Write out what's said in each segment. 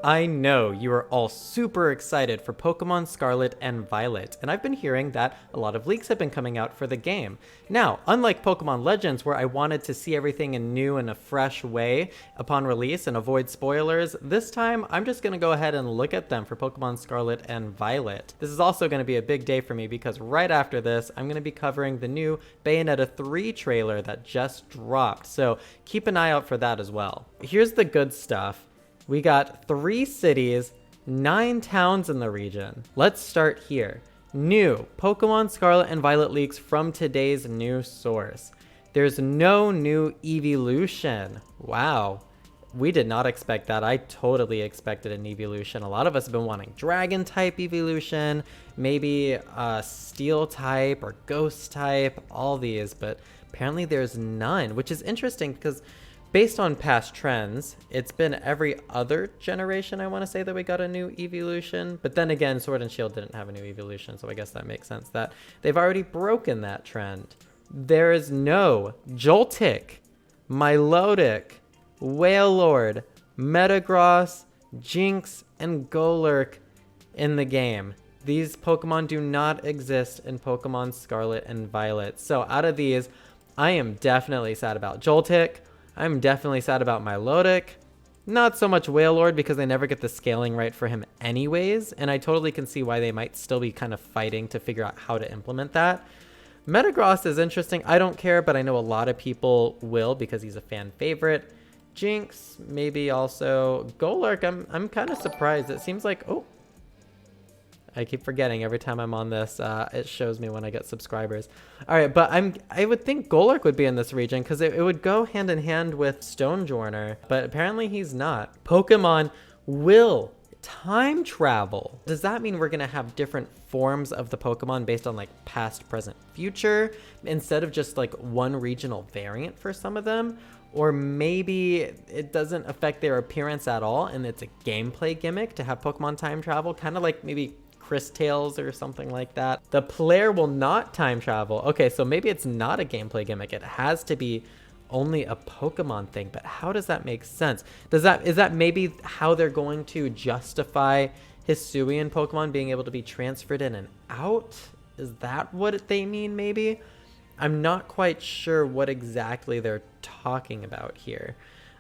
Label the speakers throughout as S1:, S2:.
S1: I know you are all super excited for Pokemon Scarlet and Violet, and I've been hearing that a lot of leaks have been coming out for the game. Now, unlike Pokemon Legends, where I wanted to see everything in new and a fresh way upon release and avoid spoilers, this time I'm just going to go ahead and look at them for Pokemon Scarlet and Violet. This is also going to be a big day for me because right after this, I'm going to be covering the new Bayonetta 3 trailer that just dropped, so keep an eye out for that as well. Here's the good stuff. We got 3 cities, 9 towns in the region. Let's start here. New Pokemon Scarlet and Violet leaks from today's news source. There's no new evolution. Wow. We did not expect that. I totally expected an evolution. A lot of us have been wanting dragon type evolution, maybe steel type or ghost type, all these, but apparently there's none, which is interesting because based on past trends, it's been every other generation, I want to say, that we got a new evolution. But then again, Sword and Shield didn't have a new evolution, so I guess that makes sense that they've already broken that trend. There is no Joltik, Milotic, Wailord, Metagross, Jinx, and Golurk in the game. These Pokemon do not exist in Pokemon Scarlet and Violet. So out of these, I am definitely sad about Joltik. I'm definitely sad about Milotic. Not so much Wailord because they never get the scaling right for him anyways, and I totally can see why they might still be kind of fighting to figure out how to implement that. Metagross is interesting. I don't care, but I know a lot of people will because he's a fan favorite. Jinx, maybe also. Golurk, I'm kind of surprised. It seems like, oh, I keep forgetting every time I'm on this. It shows me when I get subscribers. All right, but I would think Golurk would be in this region because it would go hand in hand with Stonejourner, but apparently he's not. Pokemon will time travel. Does that mean we're gonna have different forms of the Pokemon based on like past, present, future, instead of just like one regional variant for some of them? Or maybe it doesn't affect their appearance at all and it's a gameplay gimmick to have Pokemon time travel, kind of like maybe Chris Tales or something like that. The player will not time travel. Okay, so maybe it's not a gameplay gimmick. It has to be only a Pokemon thing, but how does that make sense? Is that maybe how they're going to justify Hisuian Pokemon being able to be transferred in and out? Is that what they mean maybe? I'm not quite sure what exactly they're talking about here,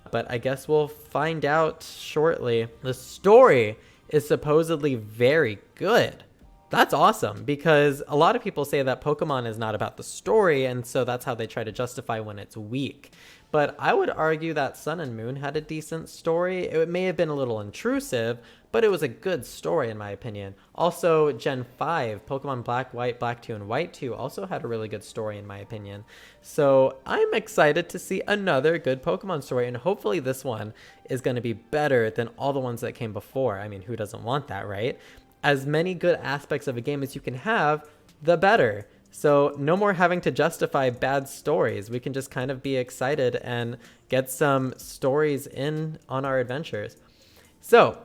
S1: but I guess we'll find out shortly. The story is supposedly very good. That's awesome because a lot of people say that Pokemon is not about the story, and so that's how they try to justify when it's weak. But I would argue that Sun and Moon had a decent story. It may have been a little intrusive, but it was a good story in my opinion. Also, Gen 5, Pokemon Black, White, Black 2, and White 2 also had a really good story in my opinion. So I'm excited to see another good Pokemon story, and hopefully this one is going to be better than all the ones that came before. I mean, who doesn't want that, right? As many good aspects of a game as you can have, the better. So no more having to justify bad stories. We can just kind of be excited and get some stories in on our adventures. So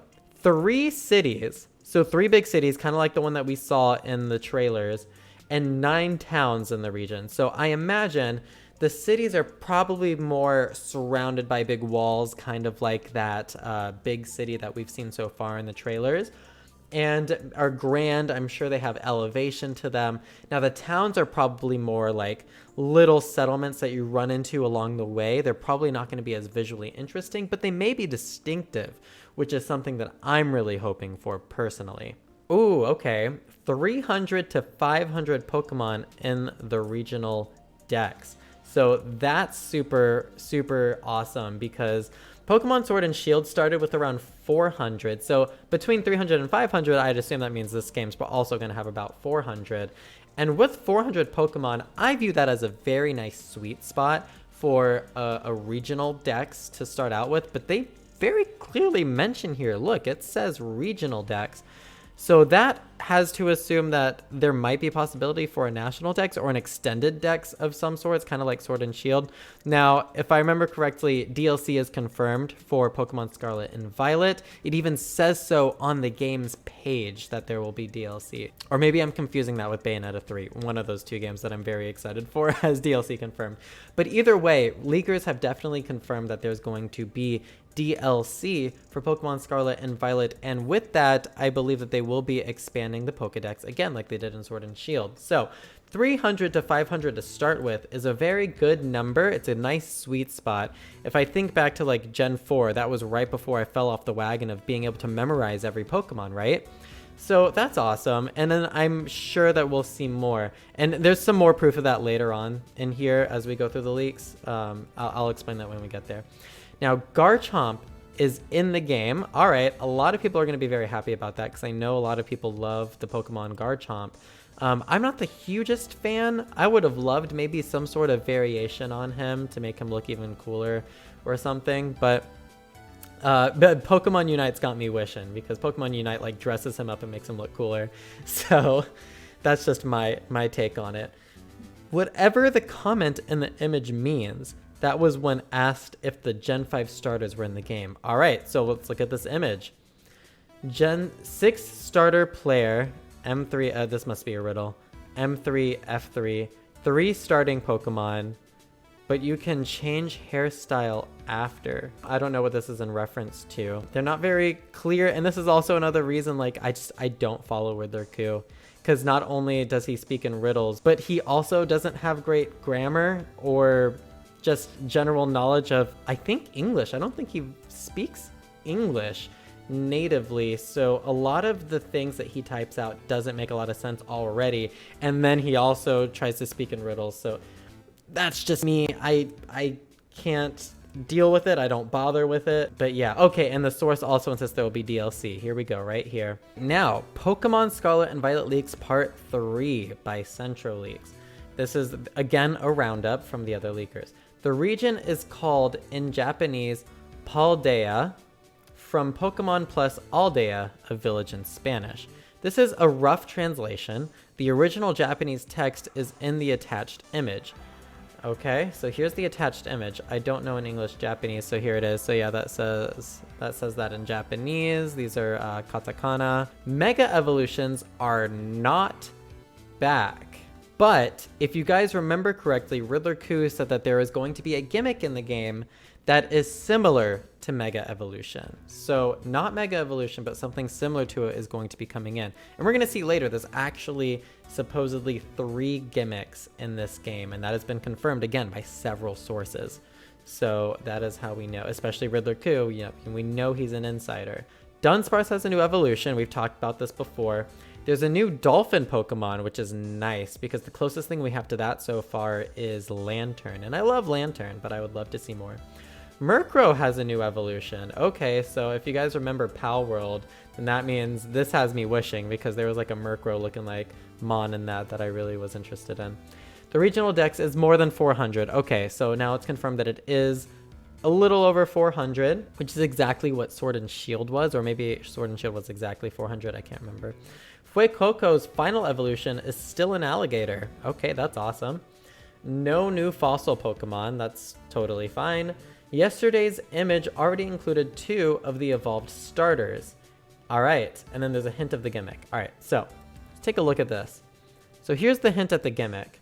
S1: 3 cities, so 3 big cities, kind of like the one that we saw in the trailers, and 9 towns in the region. So I imagine the cities are probably more surrounded by big walls, kind of like that big city that we've seen so far in the trailers, and are grand. I'm sure they have elevation to them. Now the towns are probably more like little settlements that you run into along the way. They're probably not going to be as visually interesting, but they may be distinctive, which is something that I'm really hoping for personally. Ooh, okay. 300 to 500 Pokemon in the regional decks. So that's super, super awesome because Pokemon Sword and Shield started with around 400. So between 300 and 500, I'd assume that means this game's also going to have about 400. And with 400 Pokemon, I view that as a very nice sweet spot for a regional dex to start out with. But they very clearly mention here, look, it says regional dex. So that has to assume that there might be a possibility for a national dex or an extended dex of some sorts, kind of like Sword and Shield. Now, if I remember correctly, DLC is confirmed for Pokemon Scarlet and Violet. It even says so on the game's page that there will be DLC. Or maybe I'm confusing that with Bayonetta 3, one of those 2 games that I'm very excited for has DLC confirmed. But either way, leakers have definitely confirmed that there's going to be DLC for Pokemon Scarlet and Violet, and with that, I believe that they will be expanding the Pokedex again like they did in Sword and Shield. So 300 to 500 to start with is a very good number. It's a nice sweet spot. If I think back to like Gen 4, that was right before I fell off the wagon of being able to memorize every Pokemon, right? So that's awesome, and then I'm sure that we'll see more. And there's some more proof of that later on in here as we go through the leaks. I'll explain that when we get there. Now, Garchomp is in the game. All right, a lot of people are going to be very happy about that because I know a lot of people love the Pokemon Garchomp. I'm not the hugest fan. I would have loved maybe some sort of variation on him to make him look even cooler or something, but Pokemon Unite's got me wishing because Pokemon Unite like dresses him up and makes him look cooler. So that's just my take on it. Whatever the comment in the image means, that was when asked if the Gen 5 starters were in the game. All right, so let's look at this image. Gen 6 starter player, M3, this must be a riddle. M3, F3, 3 starting Pokemon, but you can change hairstyle after. I don't know what this is in reference to. They're not very clear, and this is also another reason like I don't follow Riddler-Ku, because not only does he speak in riddles, but he also doesn't have great grammar or just general knowledge of, I think, English. I don't think he speaks English natively, so a lot of the things that he types out doesn't make a lot of sense already, and then he also tries to speak in riddles, so that's just me. I can't deal with it. I don't bother with it. But yeah, okay, and the source also insists there will be DLC. Here we go, right here. Now, Pokemon Scarlet and Violet Leaks Part 3 by Centro Leaks. This is, again, a roundup from the other leakers. The region is called, in Japanese, Paldea, from Pokemon Plus Aldea, a village in Spanish. This is a rough translation. The original Japanese text is in the attached image. Okay, so here's the attached image. I don't know in English Japanese, so here it is. So yeah, that says that in Japanese. These are katakana. Mega evolutions are not back. But if you guys remember correctly, Riddler-Ku said that there is going to be a gimmick in the game that is similar to Mega Evolution. So not Mega Evolution, but something similar to it is going to be coming in. And we're going to see later, there's actually supposedly 3 gimmicks in this game, and that has been confirmed again by several sources. So that is how we know, especially Riddler-Ku, you know, we know he's an insider. Dunsparce has a new evolution. We've talked about this before. There's a new dolphin Pokemon, which is nice because the closest thing we have to that so far is Lantern. And I love Lantern, but I would love to see more. Murkrow has a new evolution. Okay, so if you guys remember Pal World, then that means this has me wishing because there was like a Murkrow looking like Mon in that I really was interested in. The regional dex is more than 400. Okay, so now it's confirmed that it is a little over 400, which is exactly what Sword and Shield was, or maybe Sword and Shield was exactly 400, I can't remember. Fuecoco's final evolution is still an alligator. Okay, that's awesome. No new fossil Pokemon, that's totally fine. Yesterday's image already included 2 of the evolved starters. All right, and then there's a hint of the gimmick. All right, so let's take a look at this. So here's the hint at the gimmick.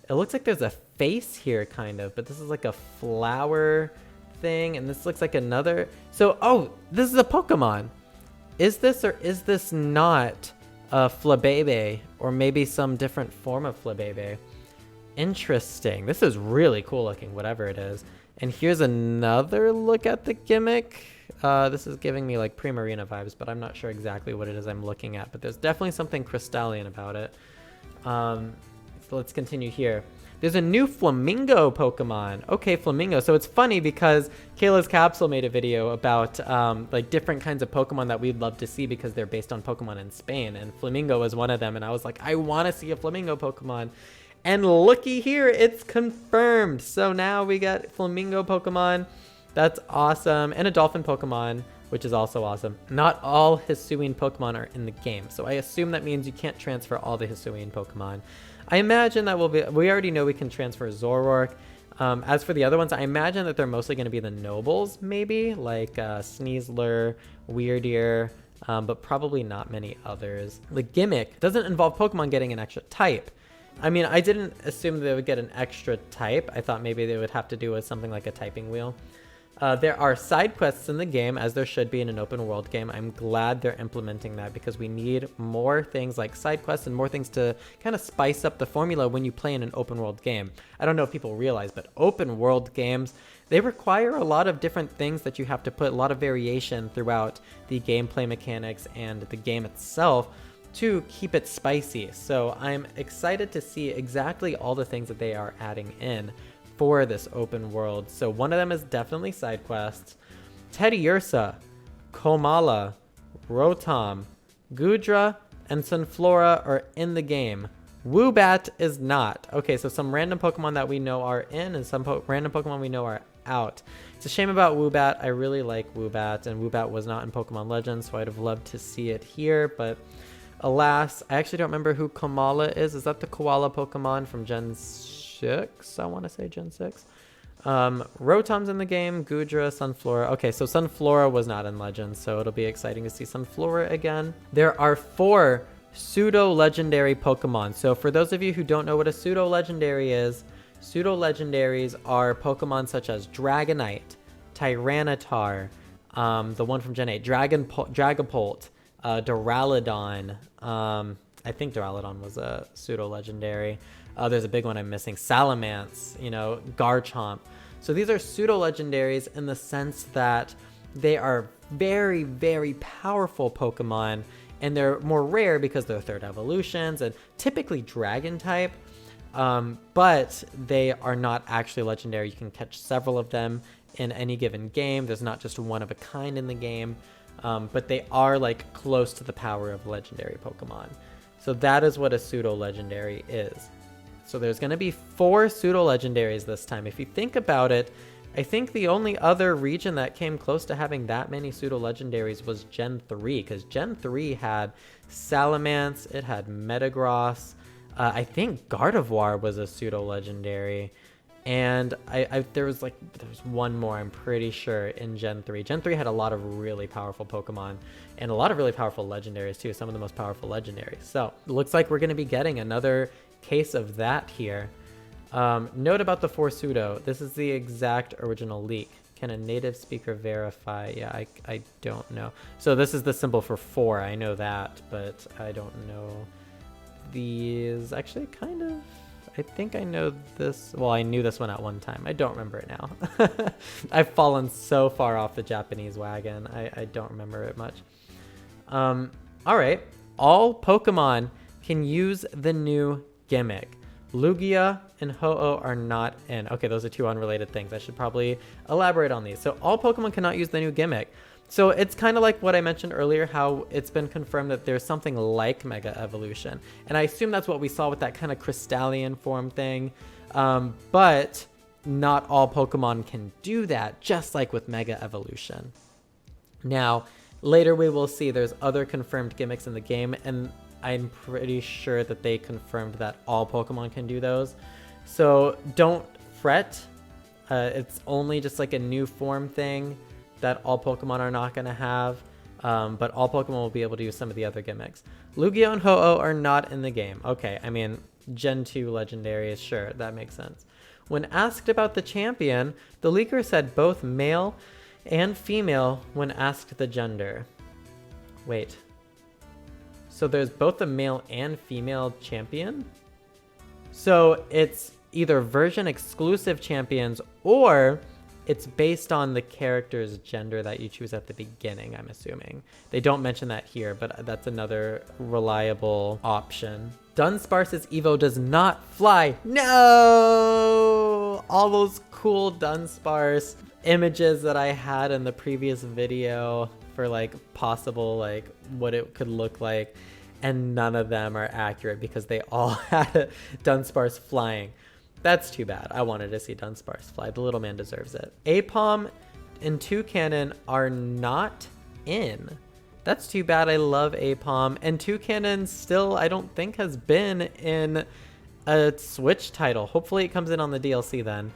S1: It looks like there's a face here kind of, but this is like a flower thing, and this looks like another. So, oh, this is a Pokemon. Is this or is this not a Flabebe, or maybe some different form of Flabebe? Interesting. This is really cool looking, whatever it is. And here's another look at the gimmick. This is giving me like Primarina vibes, but I'm not sure exactly what it is I'm looking at, but there's definitely something crystalline about it. So let's continue here. There's a new Flamingo Pokemon. Okay, Flamingo. So it's funny because Kayla's Capsule made a video about like different kinds of Pokemon that we'd love to see because they're based on Pokemon in Spain, and Flamingo was one of them, and I was like, I want to see a Flamingo Pokemon. And looky here, it's confirmed. So now we got Flamingo Pokemon. That's awesome. And a Dolphin Pokemon, which is also awesome. Not all Hisuian Pokemon are in the game, so I assume that means you can't transfer all the Hisuian Pokemon. I imagine that we already know we can transfer Zoroark. As for the other ones, I imagine that they're mostly going to be the nobles, maybe, like Sneasler, Weirdeer, but probably not many others. The gimmick doesn't involve Pokemon getting an extra type. I mean, I didn't assume they would get an extra type. I thought maybe they would have to do with something like a typing wheel. There are side quests in the game, as there should be in an open world game. I'm glad they're implementing that because we need more things like side quests and more things to kind of spice up the formula when you play in an open world game. I don't know if people realize, but open world games, they require a lot of different things that you have to put, a lot of variation throughout the gameplay mechanics and the game itself to keep it spicy. So I'm excited to see exactly all the things that they are adding in for this open world. So one of them is definitely side quests. Teddiursa, Komala, Rotom, Goodra, and Sunflora are in the game. Woobat is not. Okay, so some random Pokemon that we know are in and some random Pokemon we know are out. It's a shame about Woobat. I really like Woobat, and Woobat was not in Pokemon Legends, so I'd have loved to see it here, but alas, I actually don't remember who Komala is. Is that the koala Pokemon from Gen 6? I want to say Gen 6. Rotom's in the game, Goodra, Sunflora. Okay, so Sunflora was not in Legends, so it'll be exciting to see Sunflora again. There are 4 Pseudo-Legendary Pokemon. So for those of you who don't know what a Pseudo-Legendary is, Pseudo-Legendaries are Pokemon such as Dragonite, Tyranitar, the one from Gen 8, Dragapult, Duraludon. I think Duraludon was a Pseudo-Legendary. There's a big one I'm missing. Salamence, Garchomp. So these are pseudo-legendaries in the sense that they are very, very powerful Pokemon, and they're more rare because they're third evolutions and typically dragon type, but they are not actually legendary. You can catch several of them in any given game. There's not just one of a kind in the game, but they are like close to the power of legendary Pokemon. So that is what a pseudo-legendary is. So there's going to be 4 pseudo-legendaries this time. If you think about it, I think the only other region that came close to having that many pseudo-legendaries was Gen 3, because Gen 3 had Salamence, it had Metagross, I think Gardevoir was a pseudo-legendary, and there was one more, I'm pretty sure, in Gen 3. Gen 3 had a lot of really powerful Pokemon, and a lot of really powerful legendaries too, some of the most powerful legendaries. So it looks like we're going to be getting another case of that here. Note about the 4 pseudo. This is the exact original leak. Can a native speaker verify? Yeah, I don't know. So this is the symbol for 4. I know that, but I don't know these. Actually, kind of. I think I know this. Well, I knew this one at one time. I don't remember it now. I've fallen so far off the Japanese wagon. I don't remember it much. All right. All Pokemon can use the new gimmick. Lugia and Ho-Oh are not in. Okay, those are 2 unrelated things. I should probably elaborate on these. So all Pokemon cannot use the new gimmick. So it's kind of like what I mentioned earlier, how it's been confirmed that there's something like Mega Evolution. And I assume that's what we saw with that kind of Crystallian form thing. But not all Pokemon can do that, just like with Mega Evolution. Now, later we will see there's other confirmed gimmicks in the game, and I'm pretty sure that they confirmed that all Pokemon can do those. So don't fret. It's only just like a new form thing that all Pokemon are not going to have. But all Pokemon will be able to use some of the other gimmicks. Lugia and Ho-Oh are not in the game. Okay, I mean, Gen 2 Legendary is sure. That makes sense. When asked about the champion, the leaker said both male and female when asked the gender. Wait. So there's both a male and female champion? So it's either version exclusive champions, or it's based on the character's gender that you choose at the beginning, I'm assuming. They don't mention that here, but that's another reliable option. Dunsparce's Evo does not fly. No! All those cool Dunsparce images that I had in the previous video for like possible like what it could look like, and none of them are accurate because they all had Dunsparce flying. That's too bad. I wanted to see Dunsparce fly. The little man deserves it. Apom and Toucannon are not in. That's too bad. I love Apom. And Toucannon still, I don't think, has been in a Switch title. Hopefully it comes in on the DLC then.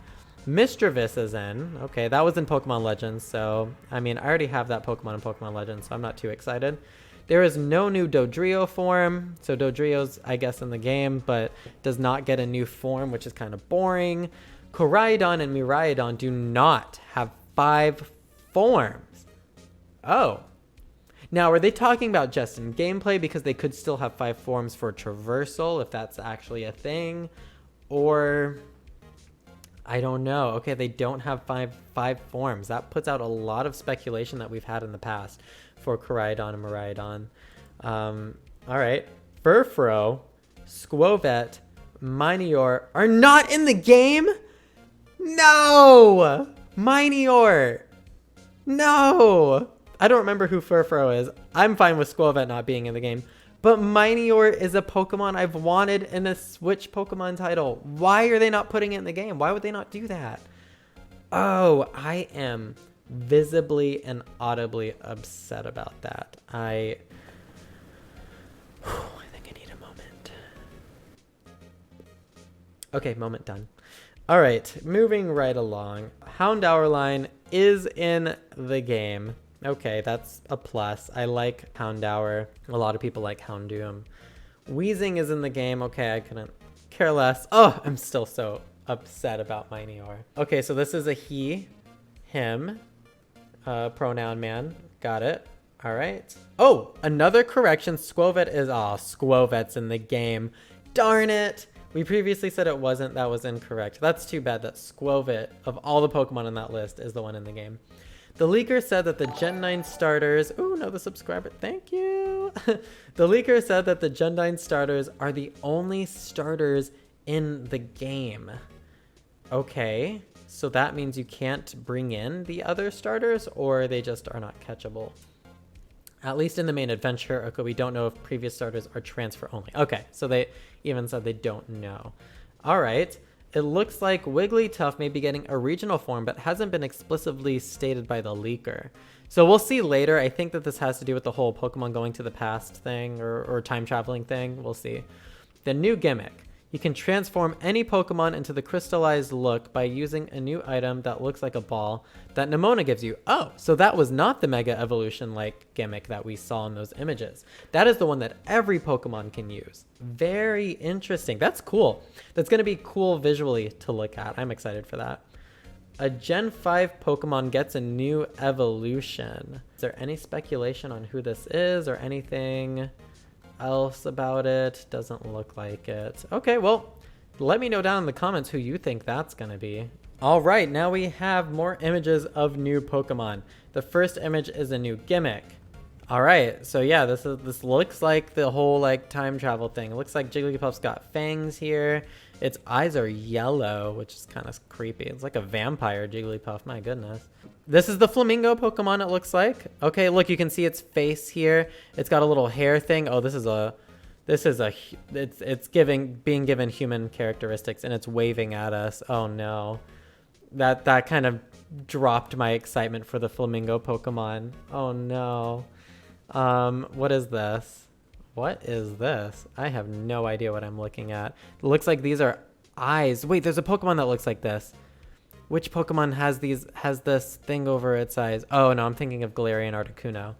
S1: Misdreavus is in. Okay, that was in Pokemon Legends, so, I mean, I already have that Pokemon in Pokemon Legends, so I'm not too excited. There is no new Dodrio form, so Dodrio's, I guess, in the game, but does not get a new form, which is kind of boring. Koraidon and Miraidon do not have 5 forms. Oh. Now, are they talking about just in gameplay because they could still have 5 forms for traversal if that's actually a thing? Or I don't know. Okay, they don't have five forms. That puts out a lot of speculation that we've had in the past for Koraidon and Miraidon. All right. Furfrou, Squovet, Minior are not in the game? No! Minior! No! I don't remember who Furfrou is. I'm fine with Squovet not being in the game. But Minior is a Pokemon I've wanted in a Switch Pokemon title. Why are they not putting it in the game? Why would they not do that? Oh, I am visibly and audibly upset about that. I think I need a moment. Okay, moment done. All right, moving right along. Houndour line is in the game. Okay, that's a plus. I like Houndour. A lot of people like Houndoom. Wheezing is in the game. Okay, I couldn't care less. Oh, I'm still so upset about Minior. Okay, so this is a he, him, pronoun man. Got it. All right. Oh, another correction. Squovet is, Squovet's in the game. Darn it. We previously said it wasn't. That was incorrect. That's too bad that Squovet, of all the Pokemon on that list, is the one in the game. The leaker said that the Gen 9 starters... Oh, no, the subscriber. Thank you. The leaker said that the Gen 9 starters are the only starters in the game. Okay, so that means you can't bring in the other starters, or they just are not catchable. At least in the main adventure. Okay, we don't know if previous starters are transfer only. Okay, so they even said they don't know. All right. It looks like Wigglytuff may be getting a regional form, but hasn't been explicitly stated by the leaker. So we'll see later. I think that this has to do with the whole Pokemon going to the past thing or time traveling thing. We'll see. The new gimmick. You can transform any Pokemon into the crystallized look by using a new item that looks like a ball that Nemona gives you. Oh, so that was not the Mega Evolution-like gimmick that we saw in those images. That is the one that every Pokemon can use. Very interesting. That's cool. That's going to be cool visually to look at. I'm excited for that. A Gen 5 Pokemon gets a new evolution. Is there any speculation on who this is or anything else about it? Doesn't look like it. Okay, well, let me know down in the comments who you think that's gonna be. All right, now we have more images of new Pokemon. The first image is a new gimmick. All right, so yeah, this looks like the whole like time travel thing. It looks like Jigglypuff's got fangs here. Its eyes are yellow, which is kind of creepy. It's like a vampire Jigglypuff, my goodness. This is the Flamingo Pokemon, it looks like. Okay, look, you can see its face here. It's got a little hair thing. Oh, it's being given human characteristics, and it's waving at us. Oh no. That kind of dropped my excitement for the Flamingo Pokemon. Oh no. What is this? What is this? I have no idea what I'm looking at. It looks like these are eyes. Wait, there's a Pokemon that looks like this. Which Pokemon has this thing over its eyes? Oh no, I'm thinking of Galarian Articuno.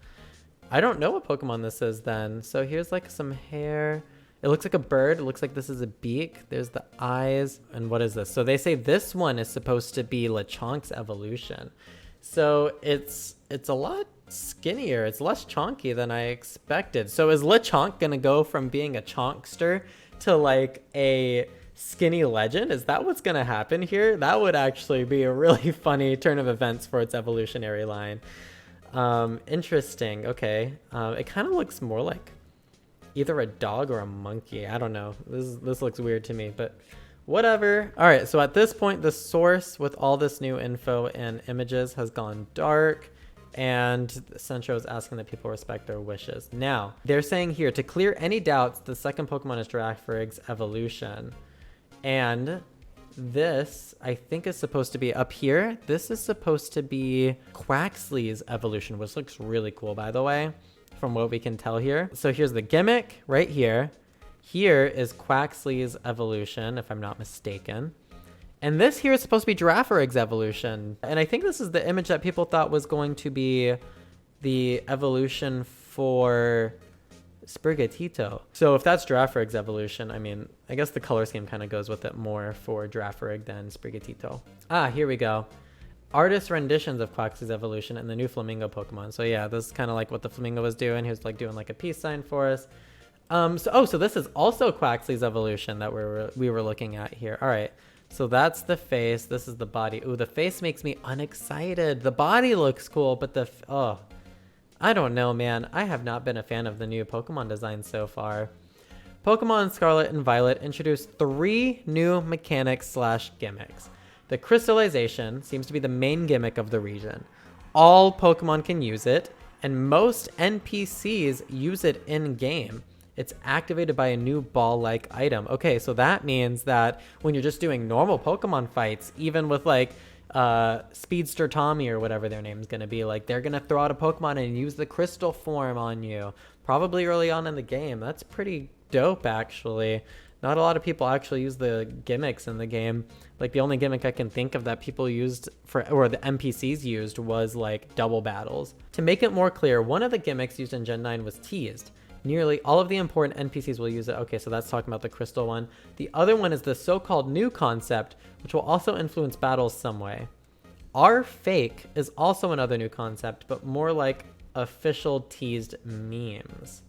S1: I don't know what Pokemon this is then. So here's like some hair. It looks like a bird. It looks like this is a beak. There's the eyes. And what is this? So they say this one is supposed to be Lechonk's evolution. So it's a lot skinnier. It's less chonky than I expected. So is Lechonk gonna go from being a chonkster to like a skinny legend? Is that what's gonna happen here? That would actually be a really funny turn of events for its evolutionary line. Interesting. Okay. It kind of looks more like either a dog or a monkey. I don't know. This looks weird to me, but whatever. All right. So at this point, the source with all this new info and images has gone dark, and Centro is asking that people respect their wishes. Now, they're saying here, to clear any doubts, the second Pokemon is Giraffrig's evolution. And this, I think, is supposed to be up here. This is supposed to be Quaxly's evolution, which looks really cool, by the way, from what we can tell here. So here's the gimmick right here. Here is Quaxly's evolution, if I'm not mistaken. And this here is supposed to be Giraffrig's evolution. And I think this is the image that people thought was going to be the evolution for Sprigatito. So if that's Giraffrig's evolution, I mean, I guess the color scheme kind of goes with it more for Giraffrig than Sprigatito. Ah, here we go. artist renditions of Quaxly's evolution in the new Flamingo Pokemon. So yeah, this is kind of like what the Flamingo was doing. He was like doing like a peace sign for us. So this is also Quaxly's evolution that we were looking at here. All right. So that's the face. This is the body. Ooh, the face makes me unexcited. The body looks cool, but I don't know, man. I have not been a fan of the new Pokemon design so far. Pokemon Scarlet and Violet introduced 3 new mechanics / gimmicks. The crystallization seems to be the main gimmick of the region. All Pokemon can use it, and most NPCs use it in-game. It's activated by a new ball-like item. Okay, so that means that when you're just doing normal Pokemon fights, even with like Speedster Tommy or whatever their name's gonna be, like they're gonna throw out a Pokemon and use the crystal form on you, probably early on in the game. That's pretty dope, actually. Not a lot of people actually use the gimmicks in the game. Like the only gimmick I can think of that people used or the NPCs used was like double battles. To make it more clear, one of the gimmicks used in Gen 9 was teased. Nearly all of the important NPCs will use it. Okay, so that's talking about the crystal one. The other one is the so-called new concept, which will also influence battles some way. Our fake is also another new concept, but more like official teased memes.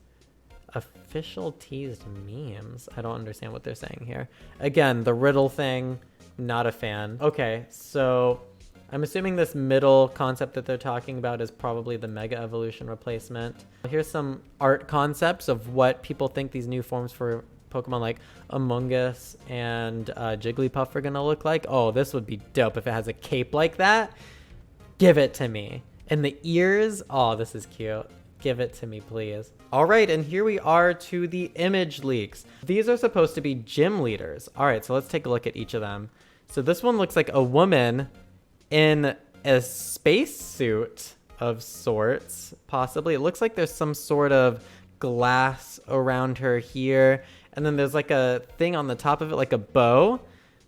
S1: Official teased memes? I don't understand what they're saying here. Again, the riddle thing, not a fan. Okay, so I'm assuming this middle concept that they're talking about is probably the Mega Evolution replacement. Here's some art concepts of what people think these new forms for Pokemon like Among Us and Jigglypuff are gonna look like. Oh, this would be dope if it has a cape like that. Give it to me. And the ears, oh, this is cute. Give it to me, please. All right, and here we are to the image leaks. These are supposed to be gym leaders. All right, so let's take a look at each of them. So this one looks like a woman in a spacesuit of sorts, possibly. It looks like there's some sort of glass around her here, and then there's like a thing on the top of it, like a bow.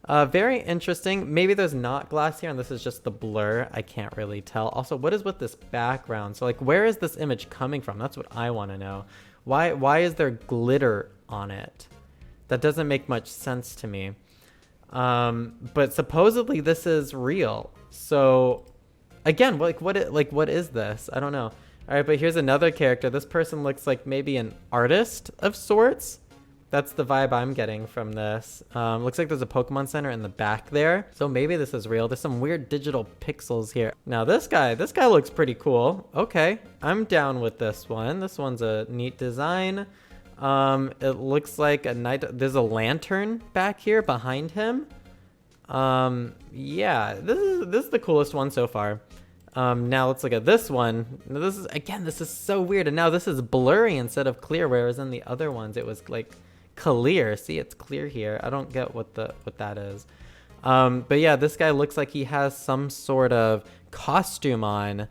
S1: Very interesting. Maybe there's not glass here and this is just the blur. I can't really tell. Also, what is with this background? So like, where is this image coming from? That's what I want to know. Why is there glitter on it? That doesn't make much sense to me. But supposedly this is real. So again, what is this? I don't know. All right, but here's another character. This person looks like maybe an artist of sorts. That's the vibe I'm getting from this. Looks like there's a Pokemon Center in the back there. So maybe this is real. There's some weird digital pixels here. Now this guy looks pretty cool. Okay, I'm down with this one. This one's a neat design. It looks like there's a lantern back here behind him. Yeah, this is the coolest one so far. Now let's look at this one. This is so weird. And now this is blurry instead of clear, whereas in the other ones it was like clear. See, it's clear here. I don't get what that is. But yeah, this guy looks like he has some sort of costume on,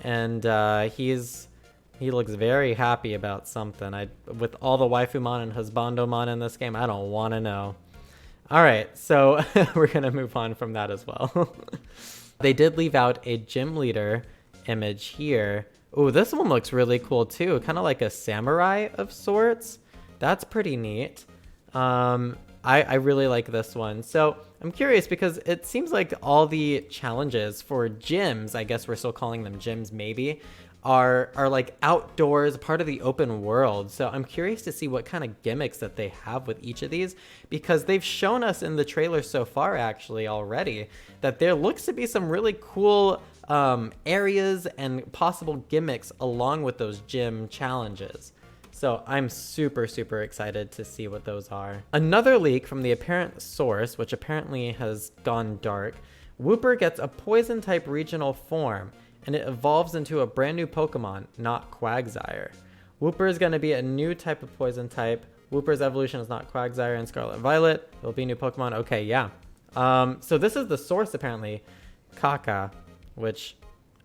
S1: and he looks very happy about something. With all the Waifumon and Husbandomon in this game, I don't want to know. All right, so we're gonna move on from that as well. They did leave out a gym leader image here. Oh, this one looks really cool too. Kind of like a samurai of sorts. That's pretty neat. I really like this one. So I'm curious because it seems like all the challenges for gyms, I guess we're still calling them gyms maybe, are like outdoors, part of the open world. So I'm curious to see what kind of gimmicks that they have with each of these, because they've shown us in the trailer so far actually already that there looks to be some really cool areas and possible gimmicks along with those gym challenges. So I'm super, super excited to see what those are. Another leak from the apparent source, which apparently has gone dark, Wooper gets a poison type regional form, and it evolves into a brand new Pokemon, not Quagsire. Wooper is going to be a new type of poison type. Wooper's evolution is not Quagsire and Scarlet and Violet. It'll be new Pokemon. Okay, yeah. So this is the source apparently, Caca, which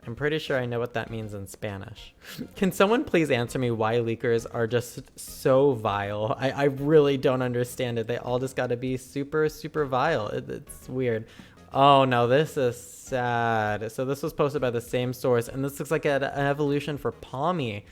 S1: I'm pretty sure I know what that means in Spanish. Can someone please answer me why leakers are just so vile? I really don't understand it. They all just got to be super, super vile. It's weird. Oh no, this is sad. So this was posted by the same source, and this looks like an evolution for Palmy,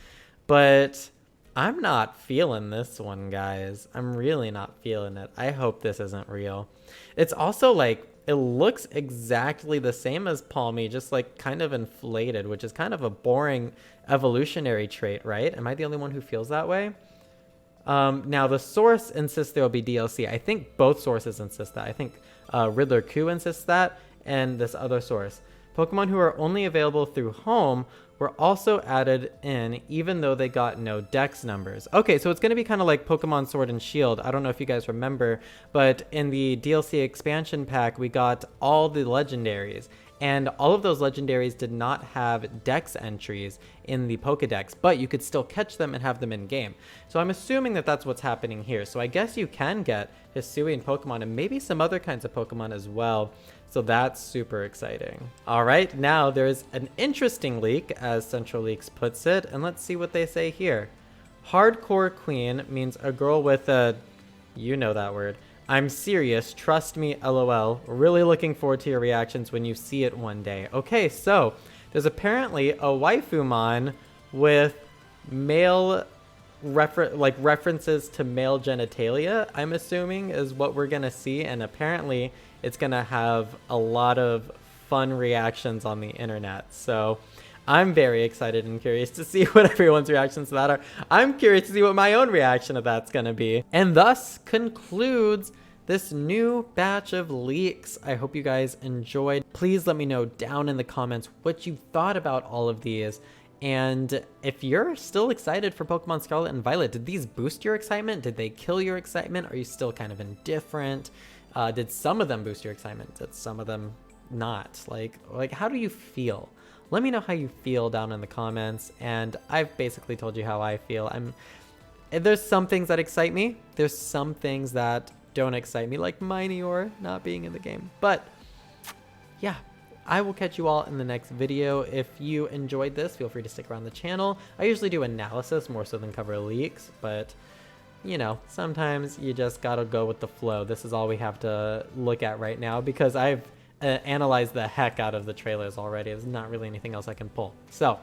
S1: but I'm not feeling this one, guys. I'm really not feeling it. I hope this isn't real. It's also like it looks exactly the same as Palmy, just like kind of inflated, which is kind of a boring evolutionary trait, right? Am I the only one who feels that way? Now the source insists there will be DLC. I think both sources insist that. I think Riddler Q insists that, and this other source. Pokemon who are only available through home were also added in, even though they got no dex numbers. Okay, so it's going to be kind of like Pokemon Sword and Shield. I don't know if you guys remember, but in the DLC expansion pack, we got all the legendaries. And all of those legendaries did not have dex entries in the Pokedex, but you could still catch them and have them in game. So I'm assuming that that's what's happening here. So I guess you can get Hisuian Pokemon and maybe some other kinds of Pokemon as well. So that's super exciting. All right, now there's an interesting leak, as Central Leaks puts it, and let's see what they say here. Hardcore Queen means a girl with a, you know that word. I'm serious, trust me, LOL. Really looking forward to your reactions when you see it one day. Okay, so there's apparently a waifumon with male references to male genitalia, I'm assuming, is what we're gonna see, and apparently it's gonna have a lot of fun reactions on the internet. So I'm very excited and curious to see what everyone's reactions to that are. I'm curious to see what my own reaction to that's gonna be. And thus concludes this new batch of leaks. I hope you guys enjoyed. Please let me know down in the comments what you thought about all of these. And if you're still excited for Pokemon Scarlet and Violet, did these boost your excitement? Did they kill your excitement? Are you still kind of indifferent? Did some of them boost your excitement? Did some of them not? Like how do you feel? Let me know how you feel down in the comments. And I've basically told you how I feel. There's some things that excite me. There's some things that don't excite me, like Minior not being in the game. But yeah, I will catch you all in the next video. If you enjoyed this, feel free to stick around the channel. I usually do analysis more so than cover leaks, but you know, sometimes you just gotta go with the flow. This is all we have to look at right now because I've analyzed the heck out of the trailers already. There's not really anything else I can pull. So,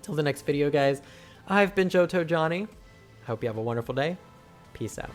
S1: till the next video, guys, I've been johtojonny. Hope you have a wonderful day. Peace out.